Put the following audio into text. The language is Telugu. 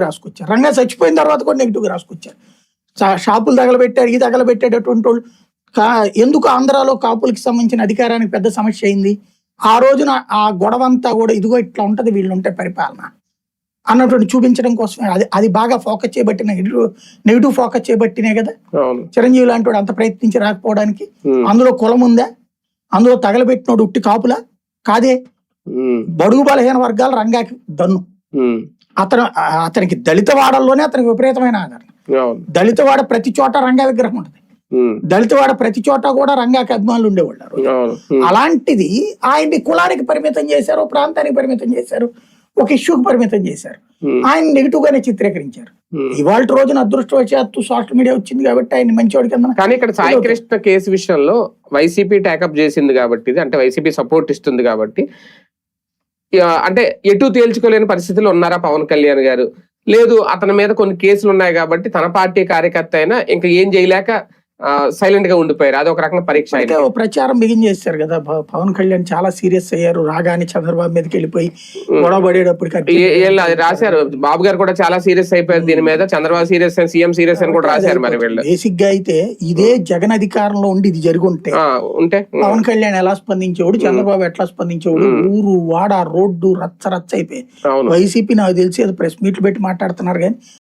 రాసుకొచ్చారు. రంగా చచ్చిపోయిన తర్వాత కూడా నెగిటివ్గా రాసుకొచ్చారు. షాపులు తగలబెట్టారు, ఈ తగలబెట్టేటటువంటి వాళ్ళు. ఎందుకు ఆంధ్రాలో కాపులకి సంబంధించిన అధికారానికి పెద్ద సమస్య అయింది? ఆ రోజున ఆ గొడవ అంతా కూడా ఇదిగో ఇట్లా ఉంటది, వీళ్ళు ఉంటే పరిపాలన అన్నటువంటి చూపించడం కోసమే. అది బాగా ఫోకస్ చేయబట్టి నెగిటివ్ ఫోకస్ చేయబట్టినే కదా చిరంజీవి లాంటి వాడు అంత ప్రయత్నించి రాకపోవడానికి. అందులో కులం ఉందా? అందులో తగలబెట్టినోడు ఉట్టి కాపులా? కాదే. బడుగు బలహీన వర్గాలు రంగాకి దన్ను. అతనికి దళిత వాడల్లోనే అతనికి విపరీతమైన ఆదరణ. దళిత వాడ ప్రతి చోట రంగా విగ్రహం ఉంటుంది. దళిత వాడ ప్రతి చోట కూడా రంగాకి అభిమానులు ఉండేవాళ్ళు. అలాంటిది ఆయన్ని కులానికి పరిమితం చేశారు, ప్రాంతానికి పరిమితం చేశారు, ఒక ఇష్యూకి పరిమితం చేశారు. ఆయన నెగిటివ్ గానే చిత్రీకరించారు. ఇవాళ రోజున అదృష్టవశాత్తు సోషల్ మీడియా వచ్చింది కాబట్టి ఆయన మంచివాడి కింద. కానీ ఇక్కడ సాయి కృష్ణ కేసు విషయంలో వైసీపీ టేకప్ చేసింది కాబట్టి, అంటే వైసీపీ సపోర్ట్ ఇస్తుంది కాబట్టి, అంటే ఎటు తేల్చుకోలేని పరిస్థితుల్లో ఉన్నారా పవన్ కళ్యాణ్ గారు? లేదు, అతని మీద కొన్ని కేసులు ఉన్నాయి కాబట్టి తన పార్టీ కార్యకర్త అయినా ఇంకా ఏం చేయలేక సైలెంట్ గా ఉండిపోయారు. అది ఒక రకంగా పరీక్ష. అయితే ప్రచారం బిగిన్ చేశారు కదా, పవన్ కళ్యాణ్ చాలా సీరియస్ అయ్యారు. రాగానే చంద్రబాబు మీదకి వెళ్ళిపోయి గొడవ పడేటప్పుడు రాశారు. బాబు గారు కూడా చాలా సీరియస్ అయిపోయారు దీని మీద. చంద్రబాబు సీరియస్, సీఎం సీరియస్ అని కూడా రాశారు. మరి వీళ్ళు బేసిక్ గా అయితే ఇదే జగన్ అధికారంలో ఉండి ఇది జరిగి ఉంటే పవన్ కళ్యాణ్ ఎలా స్పందించేవాడు, చంద్రబాబు ఎట్లా స్పందించేవాడు? ఊరు వాడ రోడ్డు రచ్చ రచ్చ అయిపోయి వైసీపీ నాకు తెలిసి అది ప్రెస్ మీట్లు పెట్టి మాట్లాడుతున్నారు కానీ